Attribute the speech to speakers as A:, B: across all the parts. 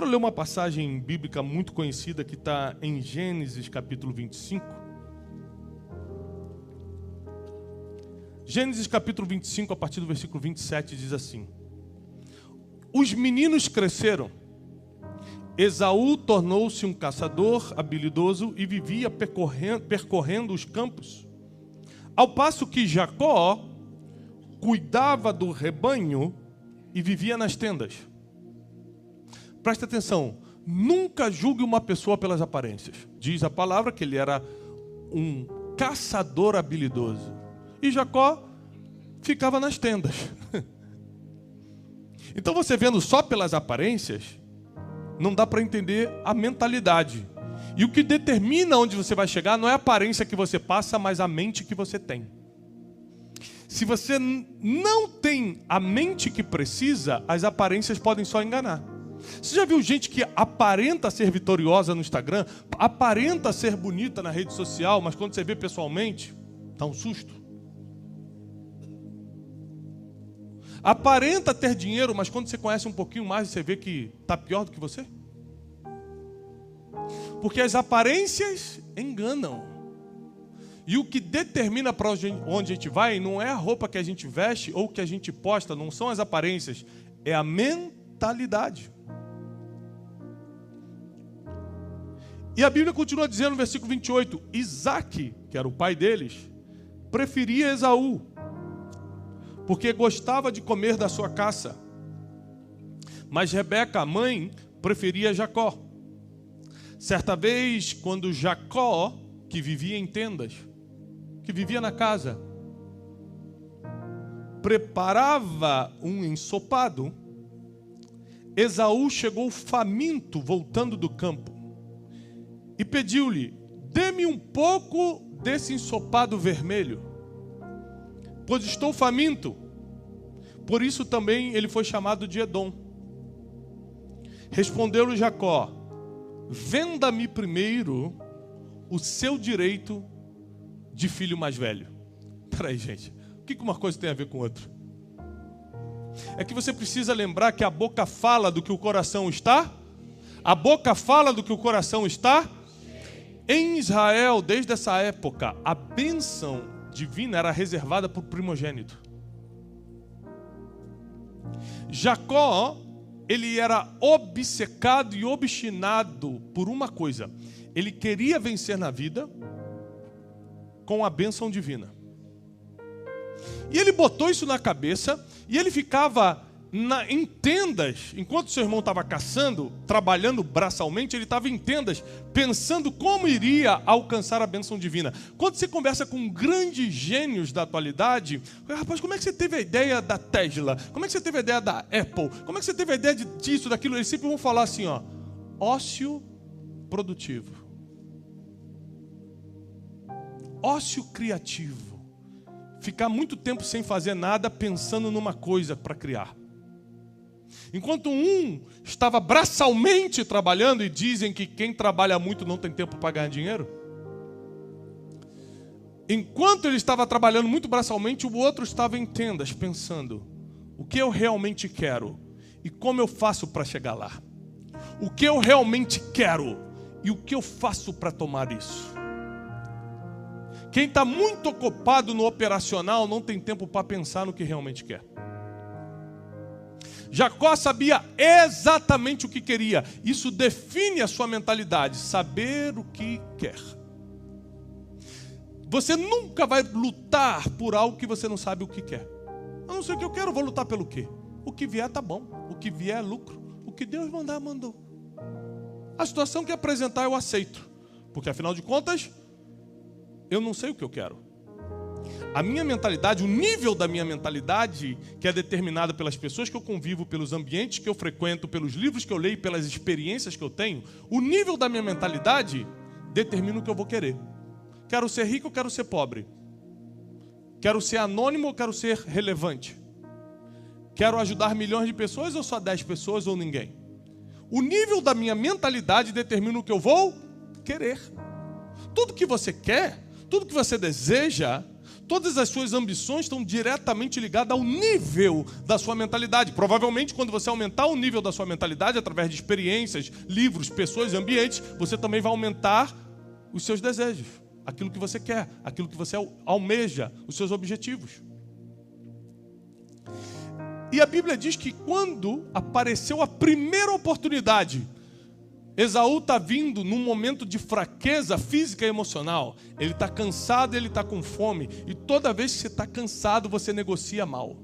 A: Quero ler uma passagem bíblica muito conhecida que está em Gênesis capítulo 25. Gênesis capítulo 25, a partir do versículo 27, diz assim: Os meninos cresceram. Esaú tornou-se um caçador habilidoso e vivia percorrendo os campos, ao passo que Jacó cuidava do rebanho e vivia nas tendas. Presta atenção, nunca julgue uma pessoa pelas aparências. Diz a palavra que ele era um caçador habilidoso. E Jacó ficava nas tendas. Então você vendo só pelas aparências, não dá para entender a mentalidade. E o que determina onde você vai chegar não é a aparência que você passa, mas a mente que você tem. Se você não tem a mente que precisa, as aparências podem só enganar. Você já viu gente que aparenta ser vitoriosa no Instagram, aparenta ser bonita na rede social, mas quando você vê pessoalmente, dá um susto? Aparenta ter dinheiro, mas quando você conhece um pouquinho mais, você vê que está pior do que você? Porque as aparências enganam. E o que determina para onde a gente vai não é a roupa que a gente veste ou que a gente posta, não são as aparências, é a mentalidade. E a Bíblia continua dizendo no versículo 28, Isaque, que era o pai deles, preferia Esaú, porque gostava de comer da sua caça. Mas Rebeca, a mãe, preferia Jacó. Certa vez, quando Jacó, que vivia em tendas, que vivia na casa, preparava um ensopado, Esaú chegou faminto voltando do campo e pediu-lhe: dê-me um pouco desse ensopado vermelho, pois estou faminto. Por isso também ele foi chamado de Edom. Respondeu-lhe Jacó: venda-me primeiro o seu direito de filho mais velho. Peraí, gente, o que uma coisa tem a ver com outra? É que você precisa lembrar que a boca fala do que o coração está. A boca fala do que o coração está. Em Israel, desde essa época, a bênção divina era reservada para o primogênito. Jacó, ele era obcecado e obstinado por uma coisa. Ele queria vencer na vida com a bênção divina. E ele botou isso na cabeça e ele ficava em tendas. Enquanto seu irmão estava caçando, trabalhando braçalmente, ele estava em tendas, pensando como iria alcançar a bênção divina. Quando você conversa com grandes gênios da atualidade, rapaz, como é que você teve a ideia da Tesla? Como é que você teve a ideia da Apple? Como é que você teve a ideia disso, daquilo? Eles sempre vão falar assim, ó, ócio produtivo. Ócio criativo. Ficar muito tempo sem fazer nada, pensando numa coisa para criar. Enquanto um estava braçalmente trabalhando, e dizem que quem trabalha muito não tem tempo para ganhar dinheiro. Enquanto ele estava trabalhando muito braçalmente, o outro estava em tendas, pensando: o que eu realmente quero e como eu faço para chegar lá? O que eu realmente quero e o que eu faço para tomar isso? Quem está muito ocupado no operacional não tem tempo para pensar no que realmente quer. Jacó sabia exatamente o que queria. Isso define a sua mentalidade, saber o que quer. Você nunca vai lutar por algo que você não sabe o que quer. Eu não sei o que eu quero, vou lutar pelo quê? O que vier tá bom, o que vier é lucro. O que Deus mandar, mandou. A situação que apresentar eu aceito, porque afinal de contas, eu não sei o que eu quero. A minha mentalidade, o nível da minha mentalidade, que é determinada pelas pessoas que eu convivo, pelos ambientes que eu frequento, pelos livros que eu leio, pelas experiências que eu tenho, o nível da minha mentalidade determina o que eu vou querer. Quero ser rico ou quero ser pobre? Quero ser anônimo ou quero ser relevante? Quero ajudar milhões de pessoas ou só 10 pessoas ou ninguém? O nível da minha mentalidade determina o que eu vou querer. Tudo que você quer, tudo que você deseja, todas as suas ambições estão diretamente ligadas ao nível da sua mentalidade. Provavelmente, quando você aumentar o nível da sua mentalidade, através de experiências, livros, pessoas e ambientes, você também vai aumentar os seus desejos, aquilo que você quer, aquilo que você almeja, os seus objetivos. E a Bíblia diz que quando apareceu a primeira oportunidade, Esaú está vindo num momento de fraqueza física e emocional. Ele está cansado, ele está com fome. E toda vez que você está cansado, você negocia mal.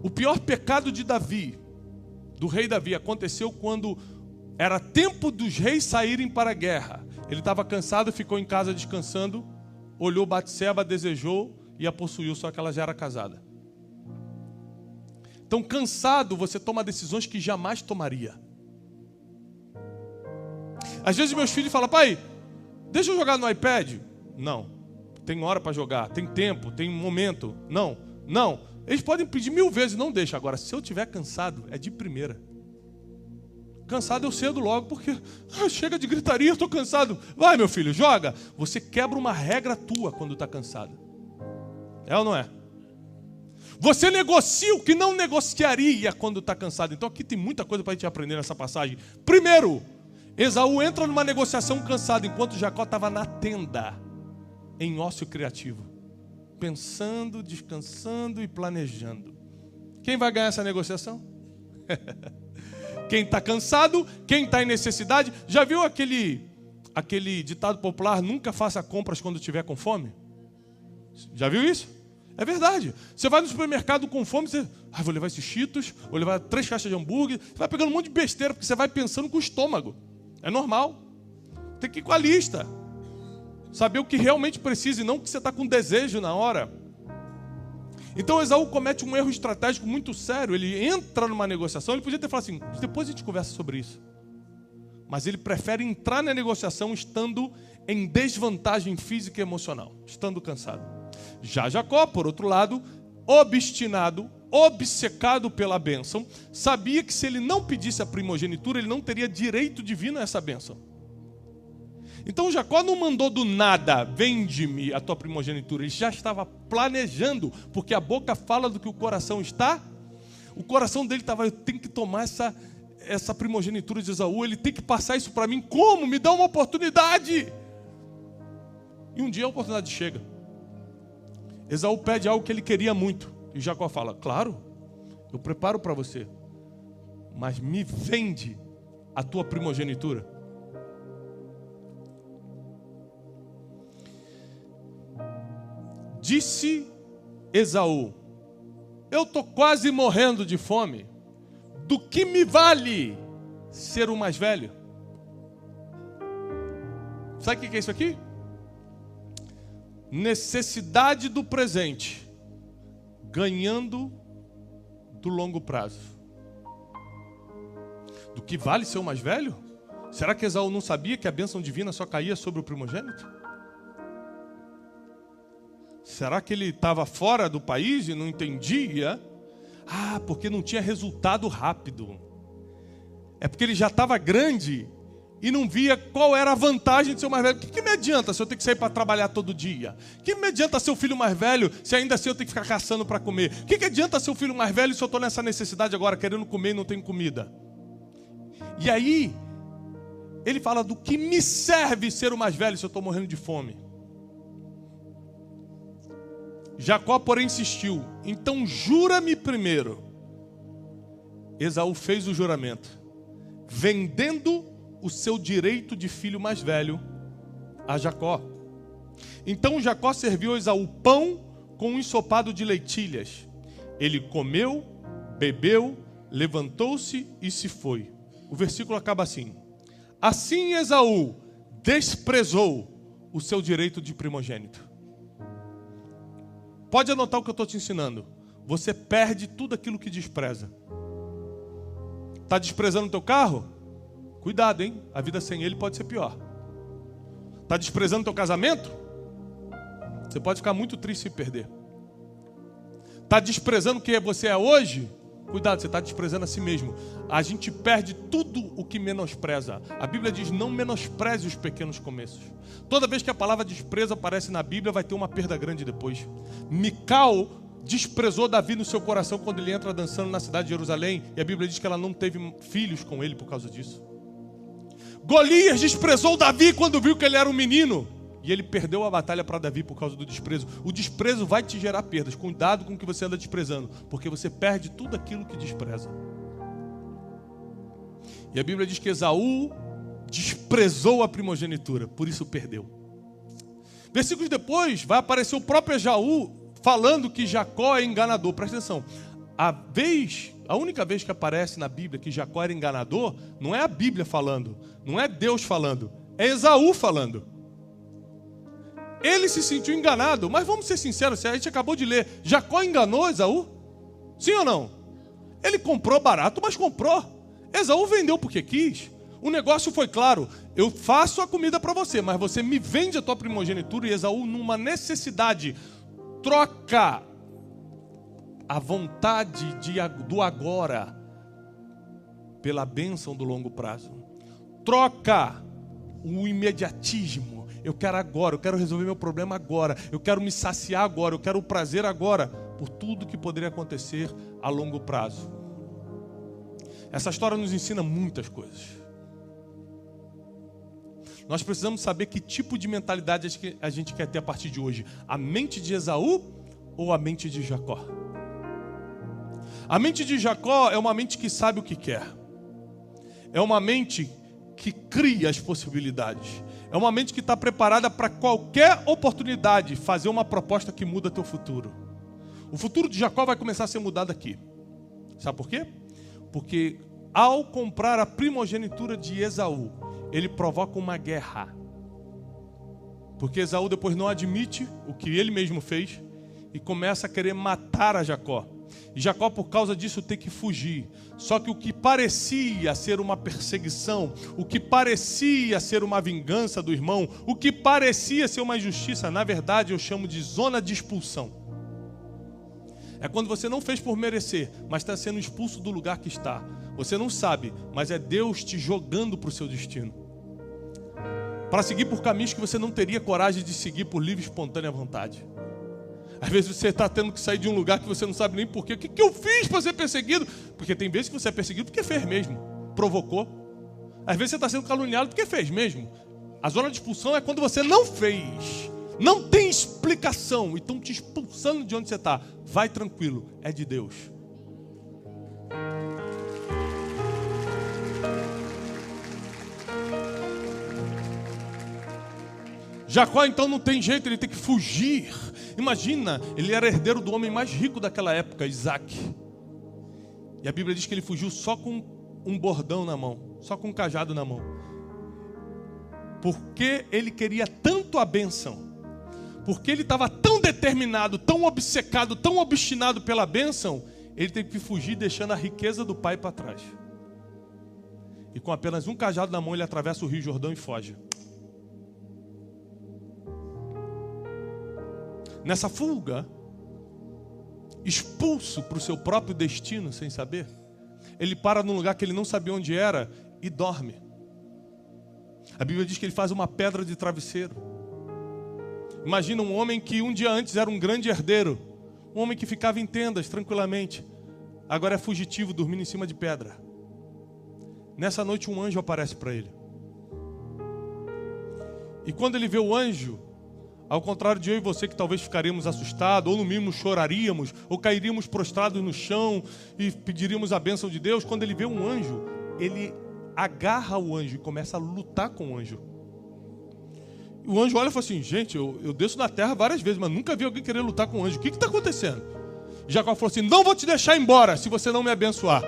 A: O pior pecado de Davi, do rei Davi, aconteceu quando era tempo dos reis saírem para a guerra. Ele estava cansado, ficou em casa descansando, olhou Batseba, desejou e a possuiu, só que ela já era casada. Então, cansado, você toma decisões que jamais tomaria. Às vezes meus filhos falam: pai, deixa eu jogar no iPad. Não, tem hora para jogar, tem tempo, tem momento. Não. Eles podem pedir 1000 vezes, não deixa. Agora, se eu estiver cansado, é de primeira. Cansado eu cedo logo, porque chega de gritaria, eu estou cansado. Vai, meu filho, joga. Você quebra uma regra tua quando está cansado. É ou não é? Você negocia o que não negociaria quando está cansado. Então aqui tem muita coisa para a gente aprender nessa passagem. Primeiro, Esaú entra numa negociação cansado, enquanto Jacó estava na tenda, em ócio criativo, pensando, descansando e planejando. Quem vai ganhar essa negociação? Quem está cansado, quem está em necessidade. Já viu aquele ditado popular: nunca faça compras quando estiver com fome? Já viu isso? É verdade. Você vai no supermercado com fome, você... vou levar esses Cheetos, vou levar 3 caixas de hambúrguer. Você vai pegando um monte de besteira, porque você vai pensando com o estômago. É normal. Tem que ir com a lista. Saber o que realmente precisa e não o que você está com desejo na hora. Então Esaú comete um erro estratégico muito sério. Ele entra numa negociação, ele podia ter falado assim: depois a gente conversa sobre isso. Mas ele prefere entrar na negociação estando em desvantagem física e emocional, estando cansado. Já Jacó, por outro lado, obstinado, obcecado pela bênção, sabia que se ele não pedisse a primogenitura, ele não teria direito divino a essa bênção. Então Jacó não mandou do nada: vende-me a tua primogenitura. Ele já estava planejando, porque a boca fala do que o coração está. O coração dele estava: eu tenho que tomar essa primogenitura de Esaú, ele tem que passar isso para mim. Como? Me dá uma oportunidade. E um dia a oportunidade chega. Esaú pede algo que ele queria muito. E Jacó fala: claro, eu preparo para você, mas me vende a tua primogenitura. Disse Esaú: eu estou quase morrendo de fome. Do que me vale ser o mais velho? Sabe o que é isso aqui? Necessidade do presente, ganhando do longo prazo. Do que vale ser o mais velho? Será que Esaú não sabia que a bênção divina só caía sobre o primogênito? Será que ele estava fora do país e não entendia? Porque não tinha resultado rápido. É porque ele já estava grande e não via qual era a vantagem de ser o mais velho. O que me adianta se eu tenho que sair para trabalhar todo dia? O que me adianta ser o filho mais velho se ainda assim eu tenho que ficar caçando para comer? O que adianta ser o filho mais velho se eu estou nessa necessidade agora, querendo comer e não tenho comida? E aí, ele fala: do que me serve ser o mais velho se eu estou morrendo de fome? Jacó, porém, insistiu: então jura-me primeiro. Esaú fez o juramento, vendendo o seu direito de filho mais velho a Jacó. Então Jacó serviu a Esaú pão com um ensopado de lentilhas. Ele comeu, bebeu, levantou-se e se foi. O versículo acaba assim: assim Esaú desprezou o seu direito de primogênito. Pode anotar o que eu estou te ensinando. Você perde tudo aquilo que despreza. Está desprezando o teu carro? Cuidado, hein? A vida sem ele pode ser pior. Está desprezando o teu casamento? Você pode ficar muito triste se perder. Está desprezando quem você é hoje? Cuidado, você está desprezando a si mesmo. A gente perde tudo o que menospreza. A Bíblia diz, não menospreze os pequenos começos. Toda vez que a palavra desprezo aparece na Bíblia, vai ter uma perda grande depois. Mical desprezou Davi no seu coração quando ele entra dançando na cidade de Jerusalém. E a Bíblia diz que ela não teve filhos com ele por causa disso. Golias desprezou Davi quando viu que ele era um menino. E ele perdeu a batalha para Davi por causa do desprezo. O desprezo vai te gerar perdas. Cuidado com o que você anda desprezando, porque você perde tudo aquilo que despreza. E a Bíblia diz que Esaú desprezou a primogenitura, por isso perdeu. Versículos depois vai aparecer o próprio Esaú falando que Jacó é enganador. Presta atenção. A única vez que aparece na Bíblia que Jacó era enganador, não é a Bíblia falando, não é Deus falando, é Esaú falando. Ele se sentiu enganado, mas vamos ser sinceros, a gente acabou de ler, Jacó enganou Esaú? Sim ou não? Ele comprou barato, mas comprou. Esaú vendeu porque quis. O negócio foi claro, eu faço a comida para você, mas você me vende a tua primogenitura. E Esaú, numa necessidade, troca a vontade do agora pela bênção do longo prazo. Troca o imediatismo. Eu quero agora, eu quero resolver meu problema agora, eu quero me saciar agora, eu quero o prazer agora, por tudo que poderia acontecer a longo prazo. Essa história nos ensina muitas coisas. Nós precisamos saber que tipo de mentalidade a gente quer ter a partir de hoje. A mente de Esaú ou a mente de Jacó? A mente de Jacó é uma mente que sabe o que quer. É uma mente que cria as possibilidades. É uma mente que está preparada para qualquer oportunidade fazer uma proposta que muda teu futuro. O futuro de Jacó vai começar a ser mudado aqui. Sabe por quê? Porque ao comprar a primogenitura de Esaú, ele provoca uma guerra. Porque Esaú depois não admite o que ele mesmo fez e começa a querer matar a Jacó. E Jacó, por causa disso, tem que fugir. Só que o que parecia ser uma perseguição, o que parecia ser uma vingança do irmão, o que parecia ser uma injustiça, na verdade eu chamo de zona de expulsão. É quando você não fez por merecer, mas está sendo expulso do lugar que está. Você não sabe, mas é Deus te jogando para o seu destino. Para seguir por caminhos que você não teria coragem de seguir por livre e espontânea vontade. Às vezes você está tendo que sair de um lugar que você não sabe nem porquê. O que eu fiz para ser perseguido? Porque tem vezes que você é perseguido porque fez mesmo, provocou. Às vezes você está sendo caluniado porque fez mesmo. A zona de expulsão é quando você não fez. Não tem explicação e estão te expulsando de onde você está. Vai tranquilo, é de Deus. Jacó então não tem jeito, ele tem que fugir. Imagina, ele era herdeiro do homem mais rico daquela época, Isaac. E a Bíblia diz que ele fugiu só com um bordão na mão, só com um cajado na mão. Porque ele queria tanto a bênção, porque ele estava tão determinado, tão obcecado, tão obstinado pela bênção, ele teve que fugir deixando a riqueza do pai para trás. E com apenas um cajado na mão ele atravessa o Rio Jordão e foge. Nessa fuga, expulso para o seu próprio destino sem saber, ele para num lugar que ele não sabia onde era e dorme. A Bíblia diz que ele faz uma pedra de travesseiro. Imagina um homem que um dia antes era um grande herdeiro, um homem que ficava em tendas tranquilamente, agora é fugitivo, dormindo em cima de pedra. Nessa noite um anjo aparece para ele. E quando ele vê o anjo, ao contrário de eu e você que talvez ficaríamos assustados, ou no mínimo choraríamos, ou cairíamos prostrados no chão e pediríamos a bênção de Deus, quando ele vê um anjo, ele agarra o anjo e começa a lutar com o anjo. E o anjo olha e fala assim, gente, eu desço na terra várias vezes, mas nunca vi alguém querer lutar com o anjo. O que está acontecendo? Jacó falou assim, não vou te deixar embora se você não me abençoar.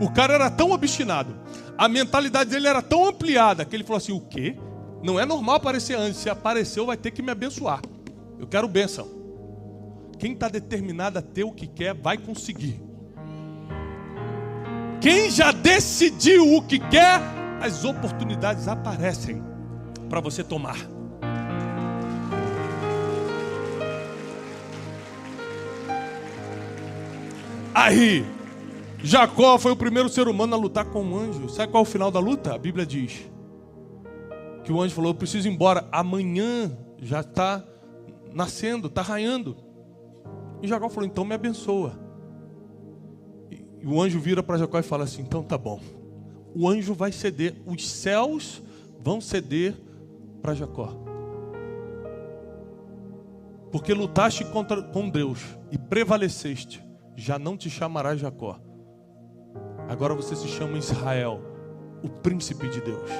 A: O cara era tão obstinado, a mentalidade dele era tão ampliada, que ele falou assim, o quê? Não é normal aparecer anjo, se apareceu vai ter que me abençoar. Eu quero bênção. Quem está determinado a ter o que quer, vai conseguir. Quem já decidiu o que quer, as oportunidades aparecem para você tomar. Aí, Jacó foi o primeiro ser humano a lutar com um anjo. Sabe qual é o final da luta? A Bíblia diz que o anjo falou: eu preciso ir embora, amanhã já está nascendo, está raiando. E Jacó falou: então me abençoa. E o anjo vira para Jacó e fala assim: então tá bom, o anjo vai ceder, os céus vão ceder para Jacó. Porque lutaste com Deus e prevaleceste, já não te chamarás Jacó. Agora você se chama Israel, o príncipe de Deus.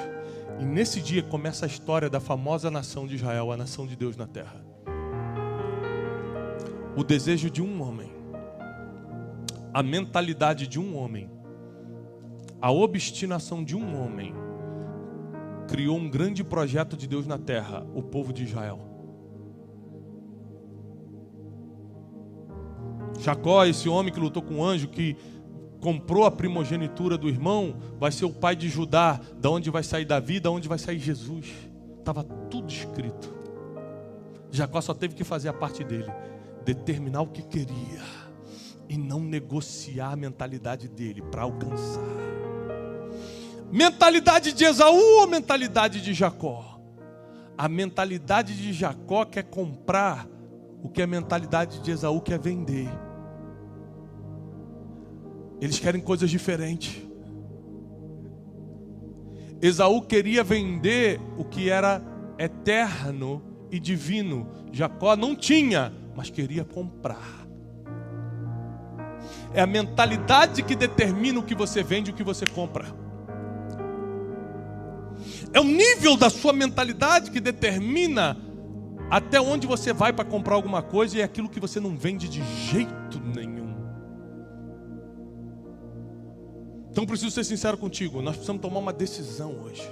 A: E nesse dia começa a história da famosa nação de Israel, a nação de Deus na terra. O desejo de um homem, a mentalidade de um homem, a obstinação de um homem, criou um grande projeto de Deus na terra, o povo de Israel. Jacó, esse homem que lutou com o anjo, que comprou a primogenitura do irmão, vai ser o pai de Judá, da onde vai sair Davi, da onde vai sair Jesus. Estava tudo escrito. Jacó só teve que fazer a parte dele, determinar o que queria e não negociar a mentalidade dele para alcançar. Mentalidade de Esaú ou mentalidade de Jacó? A mentalidade de Jacó quer comprar o que a mentalidade de Esaú quer vender. Eles querem coisas diferentes. Esaú queria vender o que era eterno e divino. Jacó não tinha, mas queria comprar. É a mentalidade que determina o que você vende e o que você compra. É o nível da sua mentalidade que determina até onde você vai para comprar alguma coisa, e é aquilo que você não vende de jeito nenhum. Então preciso ser sincero contigo, nós precisamos tomar uma decisão hoje.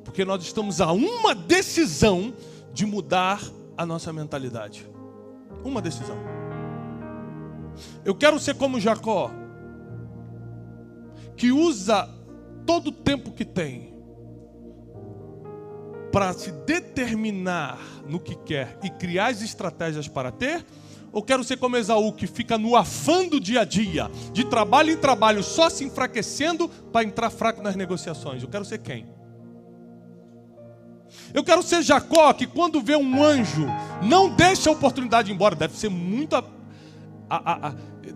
A: Porque nós estamos a uma decisão de mudar a nossa mentalidade. Uma decisão. Eu quero ser como Jacó, que usa todo o tempo que tem para se determinar no que quer e criar as estratégias para ter. Ou quero ser como Esaú, que fica no afã do dia a dia, de trabalho em trabalho, só se enfraquecendo para entrar fraco nas negociações? Eu quero ser quem? Eu quero ser Jacó, que quando vê um anjo, não deixa a oportunidade ir embora. Deve ser muito...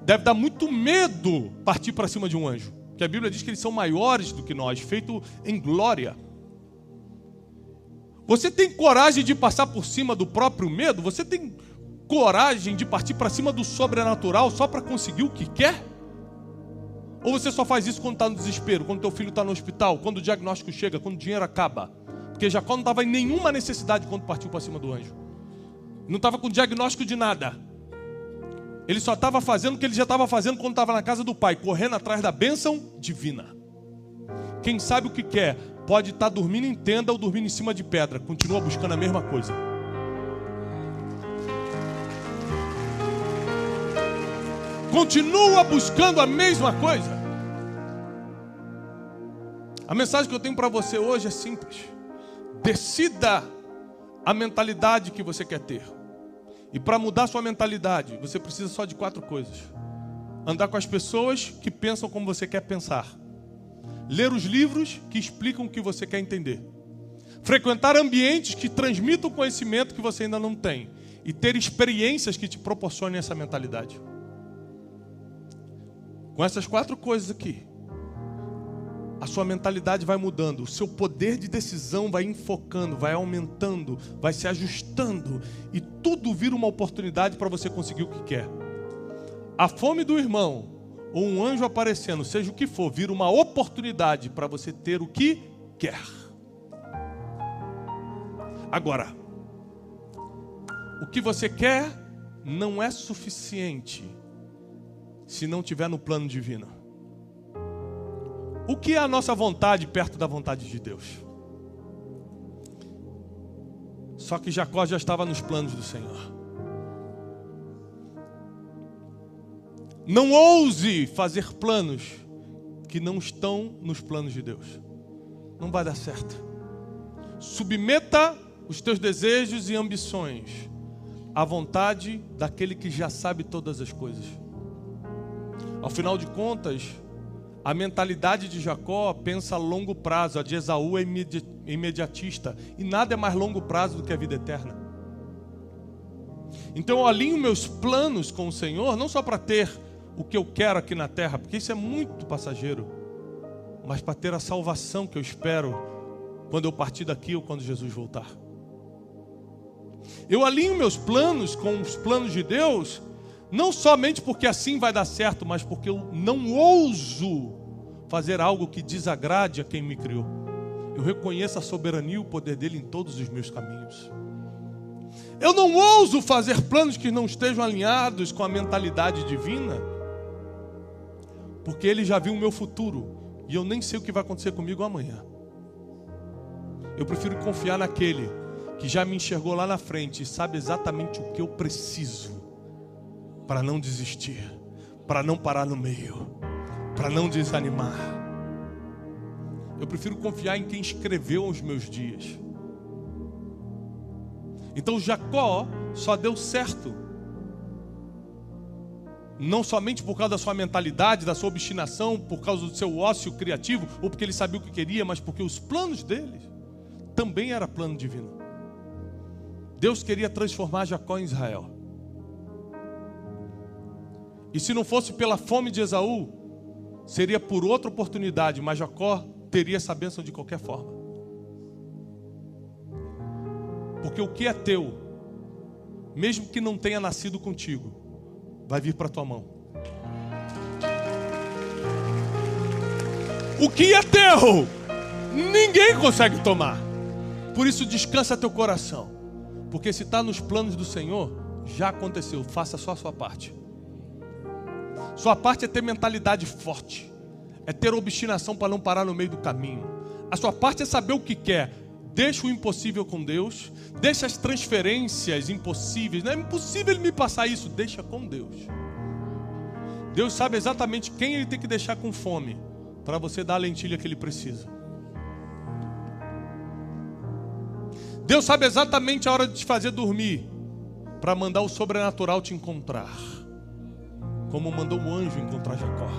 A: deve dar muito medo partir para cima de um anjo. Porque a Bíblia diz que eles são maiores do que nós, feito em glória. Você tem coragem de passar por cima do próprio medo? Você tem coragem de partir para cima do sobrenatural só para conseguir o que quer? Ou você só faz isso quando está no desespero, quando teu filho está no hospital, quando o diagnóstico chega, quando o dinheiro acaba? Porque Jacó não estava em nenhuma necessidade quando partiu para cima do anjo. Não estava com diagnóstico de nada. Ele só estava fazendo o que ele já estava fazendo quando estava na casa do pai, correndo atrás da bênção divina. Quem sabe o que quer, pode estar dormindo em tenda ou dormindo em cima de pedra, continua buscando a mesma coisa. Continua buscando a mesma coisa. A mensagem que eu tenho para você hoje é simples. Decida a mentalidade que você quer ter. E para mudar sua mentalidade, você precisa só de 4 coisas. Andar com as pessoas que pensam como você quer pensar. Ler os livros que explicam o que você quer entender. Frequentar ambientes que transmitam o conhecimento que você ainda não tem. E ter experiências que te proporcionem essa mentalidade. Com essas 4 coisas aqui, a sua mentalidade vai mudando, o seu poder de decisão vai enfocando, vai aumentando, vai se ajustando, e tudo vira uma oportunidade para você conseguir o que quer. A fome do irmão, ou um anjo aparecendo, seja o que for, vira uma oportunidade para você ter o que quer. Agora, o que você quer não é suficiente se não estiver no plano divino. O que é a nossa vontade perto da vontade de Deus? Só que Jacó já estava nos planos do Senhor. Não ouse fazer planos que não estão nos planos de Deus. Não vai dar certo. Submeta os teus desejos e ambições à vontade daquele que já sabe todas as coisas. Ao final de contas, a mentalidade de Jacó pensa a longo prazo, a de Esaú é imediatista, e nada é mais longo prazo do que a vida eterna. Então eu alinho meus planos com o Senhor, não só para ter o que eu quero aqui na terra, porque isso é muito passageiro, mas para ter a salvação que eu espero quando eu partir daqui ou quando Jesus voltar. Eu alinho meus planos com os planos de Deus, não somente porque assim vai dar certo, mas porque eu não ouso fazer algo que desagrade a quem me criou. Eu reconheço a soberania e o poder dele em todos os meus caminhos. Eu não ouso fazer planos que não estejam alinhados com a mentalidade divina, porque ele já viu o meu futuro e eu nem sei o que vai acontecer comigo amanhã. Eu prefiro confiar naquele que já me enxergou lá na frente e sabe exatamente o que eu preciso para não desistir, para não parar no meio, para não desanimar. Eu prefiro confiar em quem escreveu os meus dias. Então Jacó só deu certo, não somente por causa da sua mentalidade, da sua obstinação, por causa do seu ócio criativo, ou porque ele sabia o que queria, mas porque os planos dele também era plano divino. Deus queria transformar Jacó em Israel. E se não fosse pela fome de Esaú, seria por outra oportunidade, mas Jacó teria essa bênção de qualquer forma. Porque o que é teu, mesmo que não tenha nascido contigo, vai vir para tua mão. O que é teu, ninguém consegue tomar. Por isso descansa teu coração, porque se está nos planos do Senhor, já aconteceu. Faça só a sua parte. Sua parte é ter mentalidade forte, é ter obstinação para não parar no meio do caminho. A sua parte é saber o que quer. Deixa o impossível com Deus, deixa as transferências impossíveis. Não é impossível ele me passar isso, deixa com Deus. Deus sabe exatamente quem ele tem que deixar com fome para você dar a lentilha que ele precisa. Deus sabe exatamente a hora de te fazer dormir para mandar o sobrenatural te encontrar, como mandou o anjo encontrar Jacó.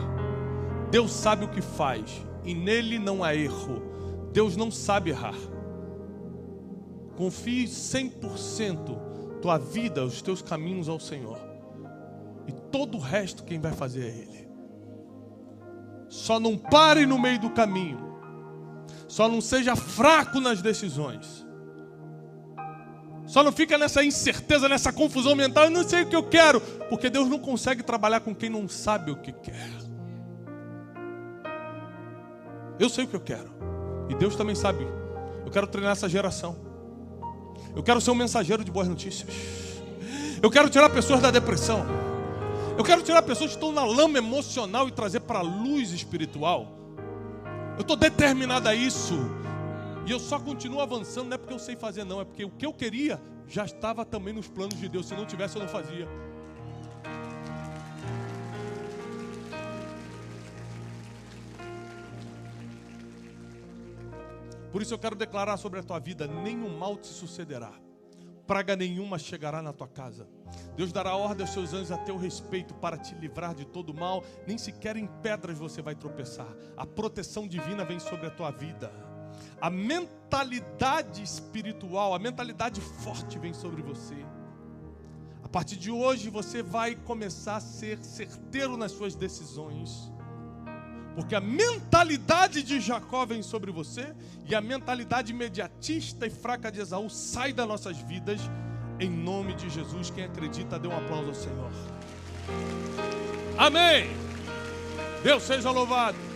A: Deus sabe o que faz e nele não há erro. Deus não sabe errar. Confie 100% tua vida, os teus caminhos ao Senhor. E todo o resto quem vai fazer é Ele. Só não pare no meio do caminho. Só não seja fraco nas decisões. Só não fica nessa incerteza, nessa confusão mental. Eu não sei o que eu quero. Porque Deus não consegue trabalhar com quem não sabe o que quer. Eu sei o que eu quero. E Deus também sabe. Eu quero treinar essa geração. Eu quero ser um mensageiro de boas notícias. Eu quero tirar pessoas da depressão. Eu quero tirar pessoas que estão na lama emocional e trazer para a luz espiritual. Eu estou determinado a isso. E eu só continuo avançando, não é porque eu sei fazer não, é porque o que eu queria já estava também nos planos de Deus. Se não tivesse, eu não fazia. Por isso eu quero declarar sobre a tua vida: nenhum mal te sucederá, praga nenhuma chegará na tua casa. Deus dará ordem aos seus anjos a teu respeito para te livrar de todo mal. Nem sequer em pedras você vai tropeçar. A proteção divina vem sobre a tua vida. A mentalidade espiritual, a mentalidade forte vem sobre você. A partir de hoje você vai começar a ser certeiro nas suas decisões. Porque a mentalidade de Jacó vem sobre você e a mentalidade imediatista e fraca de Esaú sai das nossas vidas, em nome de Jesus. Quem acredita, dê um aplauso ao Senhor. Amém. Deus seja louvado.